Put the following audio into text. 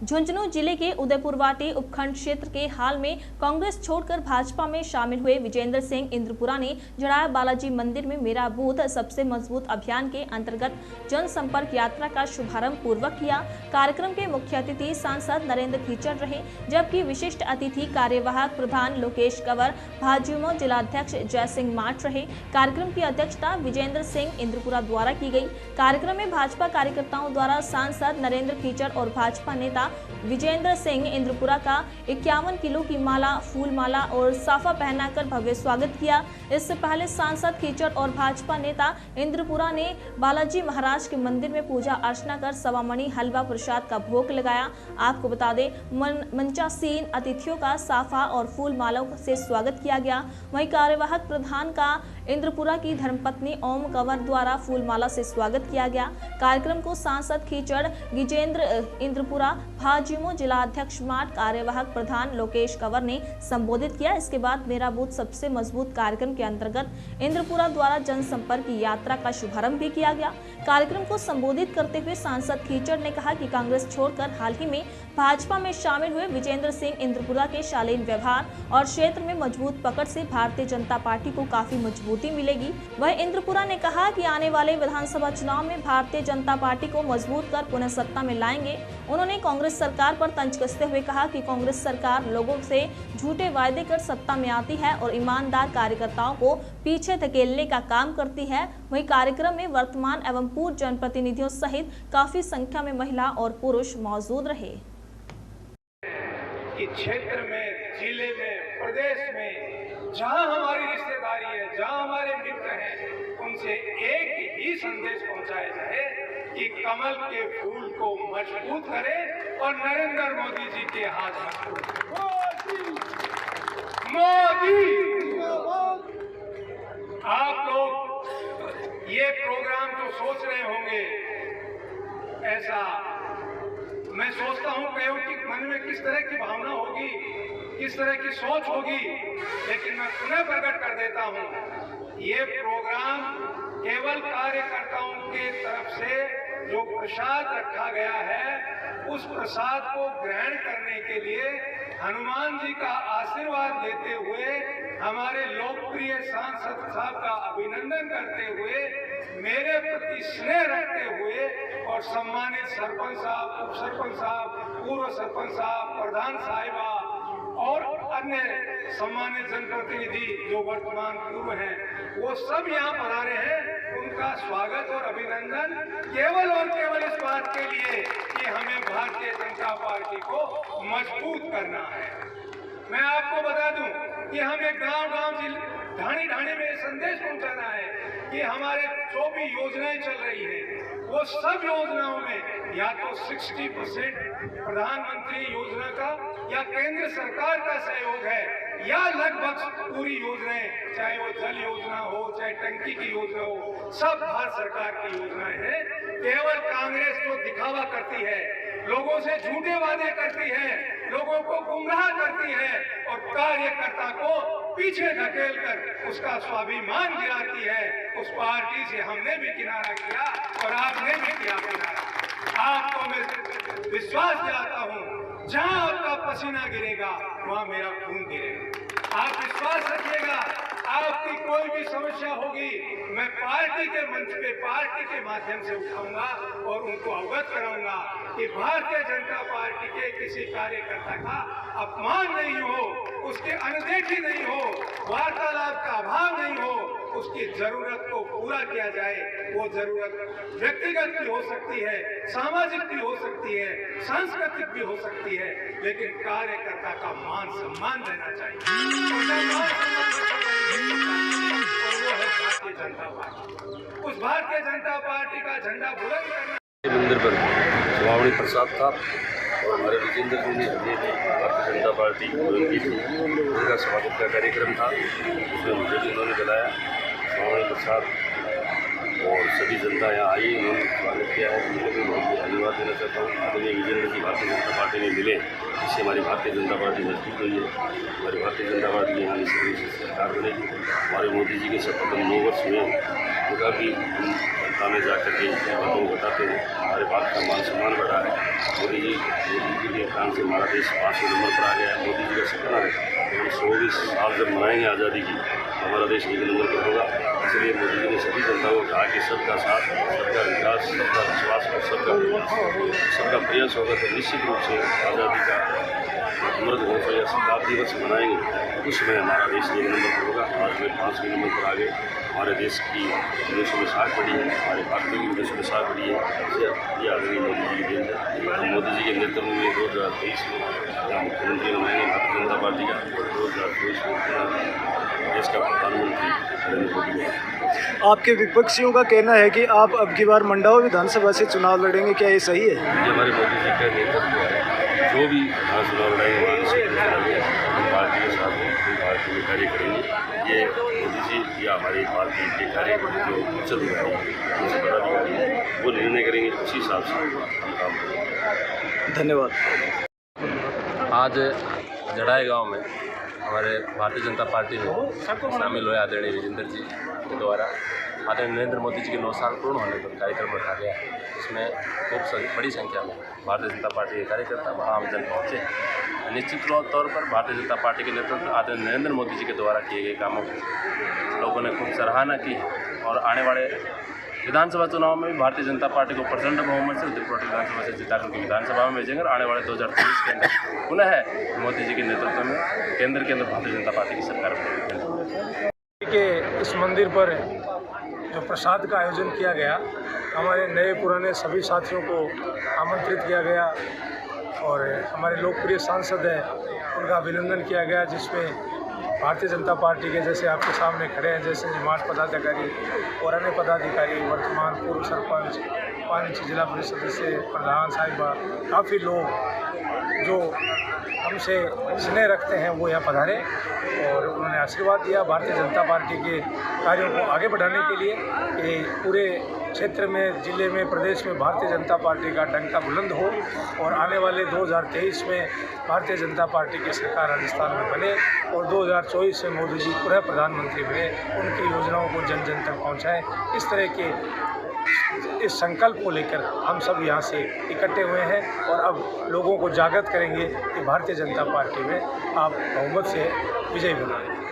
झुंझुनू जिले के उदयपुरवाटी उपखंड क्षेत्र के हाल में कांग्रेस छोड़कर भाजपा में शामिल हुए विजेंद्र सिंह इंद्रपुरा ने जड़ाया बालाजी मंदिर में मेरा बूथ सबसे मजबूत अभियान के अंतर्गत जनसंपर्क यात्रा का शुभारंभ पूर्वक किया। कार्यक्रम के मुख्य अतिथि सांसद नरेंद्र खीचड़ रहे, जबकि विशिष्ट अतिथि कार्यवाहक प्रधान लोकेश कंवर, भाजयुमो जिलाध्यक्ष जय सिंह माठ रहे। कार्यक्रम की अध्यक्षता विजेंद्र सिंह इंद्रपुरा द्वारा की गई। कार्यक्रम में भाजपा कार्यकर्ताओं द्वारा सांसद नरेंद्र खीचड़ और भाजपा नेता विजेंद्र सिंह इंद्रपुरा का 51 किलो की माला, फूल माला और साफा पहनाकर भव्य स्वागत किया। इससे पहले सांसद खीचड़ और भाजपा नेता इंद्रपुरा ने बालाजी महाराज के मंदिर में पूजा अर्चना कर सवामणि हलवा प्रसाद का भोग लगाया। आपको बता दें, मंचासीन अतिथियों का साफा और फूल मालाओं से स्वागत किया गया। वहीं कार्यवाहक प्रधान का इंद्रपुरा की धर्मपत्नी ओम कंवर द्वारा फूल माला से स्वागत किया गया। कार्यक्रम को सांसद खीचड़, विजेंद्र इंद्रपुरा, भाजयुमो जिलाध्यक्ष माठ, कार्यवाहक प्रधान लोकेश कंवर ने संबोधित किया। इसके बाद मेरा बूथ सबसे मजबूत कार्यक्रम के अंतर्गत इंद्रपुरा द्वारा जनसंपर्क यात्रा का शुभारंभ भी किया गया। कार्यक्रम को संबोधित करते हुए सांसद खीचड़ ने कहा कि कांग्रेस छोड़कर हाल ही में भाजपा में शामिल हुए विजेंद्र सिंह इंद्रपुरा के शालीन व्यवहार और क्षेत्र में मजबूत पकड़ से भारतीय जनता पार्टी को काफी मजबूती मिलेगी। वह इंद्रपुरा ने कहा कि आने वाले विधानसभा चुनाव में भारतीय जनता पार्टी को मजबूत कर पुनः सत्ता में लाएंगे। उन्होंने कांग्रेस सरकार पर तंज कसते हुए कहा कि कांग्रेस सरकार लोगों से झूठे वायदे कर सत्ता में आती है और ईमानदार कार्यकर्ताओं को पीछे धकेलने का काम करती है। वहीं कार्यक्रम में वर्तमान एवं पूर्व जनप्रतिनिधियों सहित काफी संख्या में महिला और पुरुष मौजूद रहे। क्षेत्र में, जिले में, प्रदेश में जहां हमारी रिश्तेदारी है, जहां हमारे मित्र हैं, उनसे एक ही संदेश पहुंचाया जाए कि कमल के फूल को मजबूत करें और नरेंद्र मोदी जी के हाथ मजबूत। मोदी, आप लोग ये प्रोग्राम जो सोच रहे होंगे, ऐसा मैं सोचता हूं कि मन में किस तरह की भावना होगी, किस तरह की सोच होगी, लेकिन मैं पुनः प्रकट कर देता हूं, ये प्रोग्राम केवल कार्यकर्ताओं के तरफ से जो प्रसाद रखा गया है, उस प्रसाद को ग्रहण करने के लिए हनुमान जी का आशीर्वाद लेते हुए, हमारे लोकप्रिय सांसद साहब का अभिनंदन करते हुए, मेरे प्रति स्नेह रखते हुए और सम्मानित सरपंच साहब, उप सरपंच साहब, पूर्व सरपंच साहब, प्रधान साहिबा और अन्य सम्मानित जनप्रतिनिधि जो वर्तमान पूर्व हैं, वो सब यहाँ पधारे हैं। उनका स्वागत और अभिनंदन केवल और केवल इस बात के लिए कि हमें भारतीय जनता पार्टी को मजबूत करना है। मैं आपको बता दूं कि हमें गांव-गांव ढाणी ढाणी में संदेश पहुंचाना है कि हमारे जो भी योजनाएं चल रही है, वो सब योजनाओं में या तो 60% प्रधानमंत्री योजना का या केंद्र सरकार का सहयोग है, या लगभग पूरी योजनाएं, चाहे वो जल योजना हो, चाहे टंकी की योजना हो, सब भारत सरकार की योजनाएं हैं। केवल कांग्रेस जो दिखावा करती है, लोगों से झूठे वादे करती है, लोगों को गुमराह करती है और कार्यकर्ता को पीछे धकेलकर उसका स्वाभिमान गिराती है, उस पार्टी से हमने भी किनारा किया और आपने भी किया किनारा। आपको मैं विश्वास दिलाता हूं, जहां आपका पसीना गिरेगा वहां मेरा खून गिरेगा। आप विश्वास रखिएगा, आपकी कोई भी समस्या होगी, मैं पार्टी के मंच पे, पार्टी के माध्यम से उठाऊंगा और उनको अवगत कराऊंगा कि भारतीय जनता पार्टी के किसी कार्यकर्ता का अपमान नहीं हो, उसके अनदेखी नहीं हो, वार्तालाप का अभाव नहीं हो, उसकी जरूरत को पूरा किया जाए। वो जरूरत व्यक्तिगत भी हो सकती है, सामाजिक भी हो सकती है, सांस्कृतिक भी हो सकती है, लेकिन कार्यकर्ता का मान सम्मान देना चाहिए। और वो है भारतीय जनता पार्टी। उस भारतीय जनता पार्टी का झंडा बुलंद करना। मंदिर पर सवामणि प्रसाद था और हमारे विजेंद्र जी ने भारतीय जनता पार्टी की थी, उनका स्वागत का कार्यक्रम था, उसमें मुझे भी उन्होंने बुलाया। सवामणि प्रसाद और सभी जनता यहाँ आई, उन्होंने स्वागत किया है। मुझे भी बहुत धन्यवाद देना चाहता हूँ। आदरणीय विजेंद्र जी भारतीय जनता पार्टी में मिले, जिससे हमारी भारतीय जनता पार्टी मजबूत हुई है। हमारी भारतीय जनता पार्टी यहाँ सरकार बनेगी। हमारे मोदी जी के शपथ 9 वर्ष हुए, उनका भी जनता में जाकर के बातों को बताते हैं। हमारे भारत का मान सम्मान बढ़ा है। मोदी जी मतदान से हमारा देश 5वें नंबर पर आ गया है। मोदी जी का सपना है कि हम 120 साल जब मनाएंगे आज़ादी की, हमारा देश 1 नंबर पर होगा। इसलिए मोदी जी ने सभी जनता को कहा कि सबका साथ, सबका विकास, सबका विश्वास और सबका प्रयास होगा तो निश्चित रूप से आज़ादी का अमृत महोत्सव या शताब्दी दिवस मनाएंगे, उसमें हमारा देश 1 नंबर पर होगा। आज में 5वें नंबर पर आ गए। हमारे देश की विदेशों में साख बढ़ी है, हमारे भारतीयों की विदेशों में साख बढ़ी है। ये आदमी मोदी जी की देन है। मोदी जी के नेतृत्व में 2023 में मुख्यमंत्री बनाएंगे भारतीय जनता पार्टी का, 2023 में देश का प्रधानमंत्री नरेंद्र मोदी है। आपके विपक्षियों का कहना है कि आप अब की बार मंडावा विधानसभा से चुनाव लड़ेंगे, क्या ये सही है? ये हमारे मोदी जी का नेतृत्व है। जो भी चुनाव लड़ाएंगे वहाँ निश्चित रूप से हम पार्टी के साथ हैं, पार्टी में कार्य करेंगे। ये मोदी जी या हमारी पार्टी के कार्यकर्ता जो उच्च अधिकारी उनसे पदाधिकारी हैं वो निर्णय करेंगे, उसी हिसाब से हम काम करेंगे। धन्यवाद। आज जड़ाई गांव में हमारे भारतीय जनता पार्टी में शामिल हुए आदरणीय विजेंद्र जी के द्वारा आदरणीय नरेंद्र मोदी जी के 9 साल पूर्ण होने पर कार्यक्रम रखा गया है। इसमें खूब बड़ी संख्या में भारतीय जनता पार्टी के कार्यकर्ता व आमजन पहुँचे। निश्चित तौर पर भारतीय जनता पार्टी के नेतृत्व आदरणीय नरेंद्र मोदी जी के द्वारा किए गए कामों की लोगों ने खूब सराहना की और आने वाले विधानसभा चुनाव में भी भारतीय जनता पार्टी को प्रचंड बहुमत से त्रिपुरा विधानसभा से जिता करके विधानसभा में भेजेंगे और आने वाले 2023 के अंदर पुनः मोदी जी के नेतृत्व में केंद्र के अंदर भारतीय जनता पार्टी की सरकार बनेगी। के इस मंदिर पर जो प्रसाद का आयोजन किया गया, हमारे नए पुराने सभी साथियों को आमंत्रित किया गया और हमारे लोकप्रिय सांसद हैं उनका अभिनंदन किया गया, जिसमें भारतीय जनता पार्टी के जैसे आपके सामने खड़े हैं जैसे निमाड़ पदाधिकारी और अन्य पदाधिकारी, वर्तमान पूर्व सरपंच, 5 जिला परिषद सदस्य, प्रधान साहिबा, काफ़ी लोग जो हमसे स्नेह रखते हैं वो यहाँ पधारे और उन्होंने आशीर्वाद दिया भारतीय जनता पार्टी के कार्यों को आगे बढ़ाने के लिए कि पूरे क्षेत्र में, जिले में, प्रदेश में भारतीय जनता पार्टी का डंका बुलंद हो और आने वाले 2023 में भारतीय जनता पार्टी की सरकार राजस्थान में बने और 2024 में मोदी जी पुनः प्रधानमंत्री बने, उनकी योजनाओं को जन जन तक पहुँचाएँ। इस तरह के इस संकल्प को लेकर हम सब यहाँ से इकट्ठे हुए हैं और अब लोगों को जागृत करेंगे कि भारतीय जनता पार्टी में आप बहुमत से विजयी बनाएं।